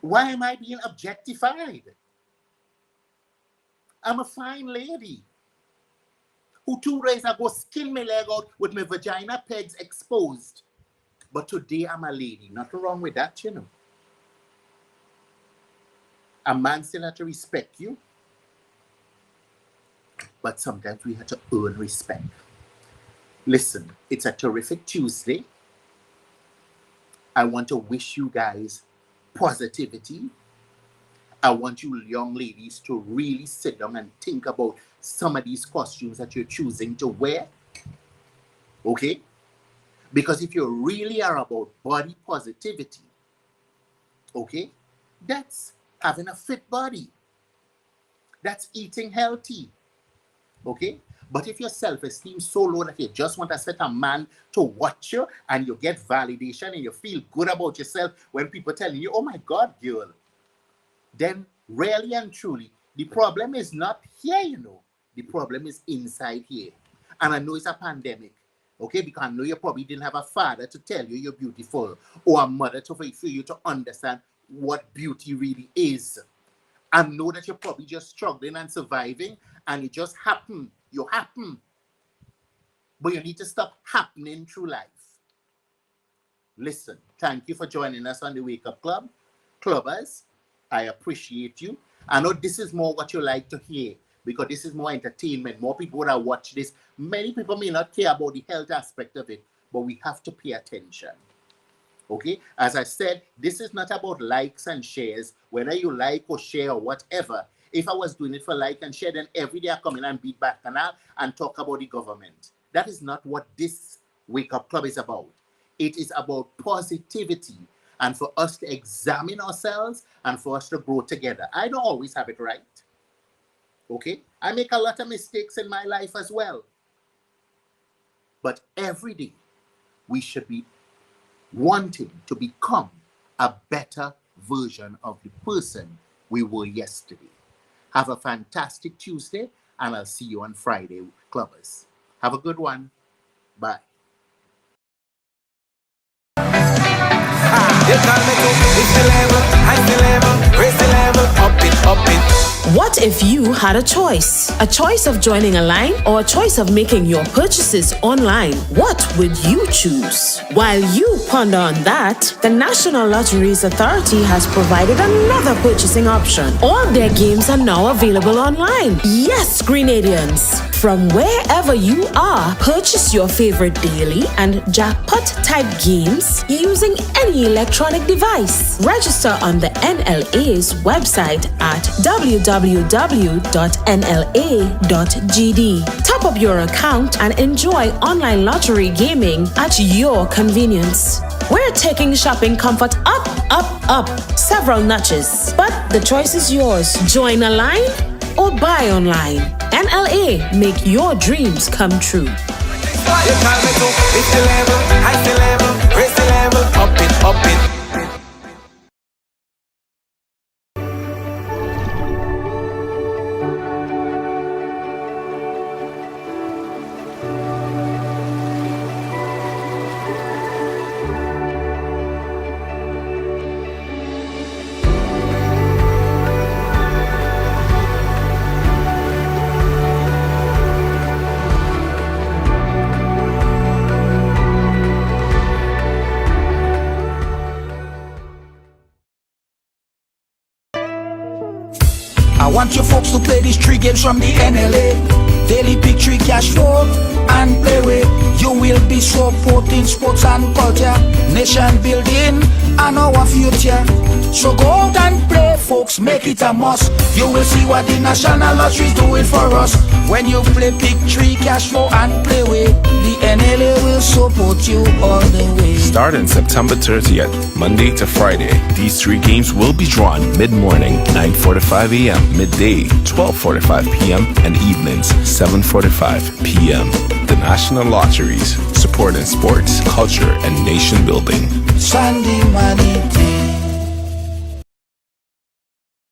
Why am I being objectified? I'm a fine lady who 2 days ago skinned my leg out with my vagina pegs exposed. But today I'm a lady. Nothing wrong with that, you know. A man still has to respect you. But sometimes we have to earn respect. Listen, it's a terrific Tuesday. I want to wish you guys positivity. I want you young ladies to really sit down and think about some of these costumes that you're choosing to wear. Okay? Because if you really are about body positivity, okay, that's having a fit body. That's eating healthy. Okay? But if your self-esteem is so low that you just want to set a man to watch you and you get validation and you feel good about yourself when people telling you, oh my God, girl, then really and truly, the problem is not here, you know. The problem is inside here. And I know it's a pandemic, okay? Because I know you probably didn't have a father to tell you you're beautiful, or a mother for you to understand what beauty really is. I know that you're probably just struggling and surviving, and it just happened. You happen. But you need to stop happening through life. Listen, thank you for joining us on the Wake Up Club. Clubbers, I appreciate you. I know this is more what you like to hear, because this is more entertainment. More people that watch this. Many people may not care about the health aspect of it, but we have to pay attention. Okay? As I said, this is not about likes and shares, whether you like or share or whatever. If I was doing it for like and share, then every day I come in and beat back canal and talk about the government. That is not what this Wake Up Club is about. It is about positivity, and for us to examine ourselves and for us to grow together. I don't always have it right. Okay? I make a lot of mistakes in my life as well. But every day, we should be wanting to become a better version of the person we were yesterday. Have a fantastic Tuesday, and I'll see you on Friday, clubbers. Have a good one. Bye. What if you had a choice? A choice of joining a line or a choice of making your purchases online? What would you choose? While you ponder on that, the National Lotteries Authority has provided another purchasing option. All their games are now available online. Yes, Grenadians! From wherever you are, purchase your favorite daily and jackpot type games using any electronic device. Register on the NLA's website at www.nla.gd. Top up your account and enjoy online lottery gaming at your convenience. We're taking shopping comfort up, up, up several notches, but the choice is yours. Join a line or buy online. NLA, make your dreams come true. You call me to, it's the level, high the level, raise the level, up it, up it. I want you folks to play these 3 games from the NLA. Daily pick 3 cash flow and play with. You will be supporting sports and culture, nation building and our future. So go out and play folks, make it a must. You will see what the National Lottery's doing for us. When you play Pick 3, Cash 4 and Play With, the NLA will support you all the way. Starting September 30th, Monday to Friday, these 3 games will be drawn mid-morning, 9:45 a.m., midday, 12:45 p.m., and evenings, 7:45 p.m. The National Lotteries, supporting sports, culture, and nation building. Sunday money day.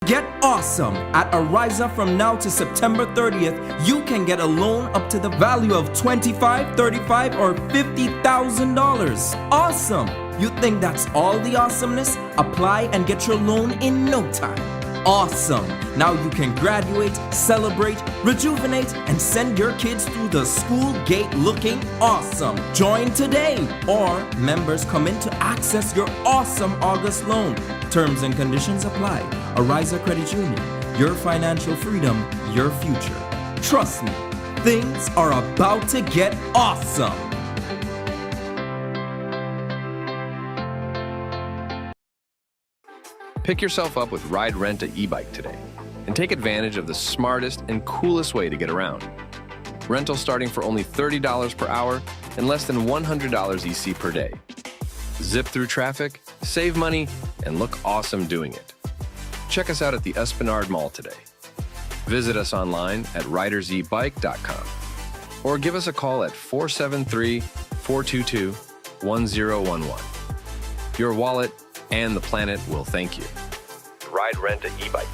Get awesome! At Ariza from now to September 30th, you can get a loan up to the value of $25,000, $35,000, or $50,000. Awesome! You think that's all the awesomeness? Apply and get your loan in no time. Awesome! Now you can graduate, celebrate, rejuvenate, and send your kids through the school gate looking awesome. Join today, or members come in to access your awesome August loan. Terms and conditions apply. Ariza Credit Union, your financial freedom, your future. Trust me, things are about to get awesome. Pick yourself up with Ride Rent a e-bike today and take advantage of the smartest and coolest way to get around. Rental starting for only $30 per hour and less than $100 EC per day. Zip through traffic, save money, and look awesome doing it. Check us out at the Esplanade Mall today. Visit us online at ridersebike.com or give us a call at 473-422-1011. Your wallet and the planet will thank you. Ride Rent a e-bike.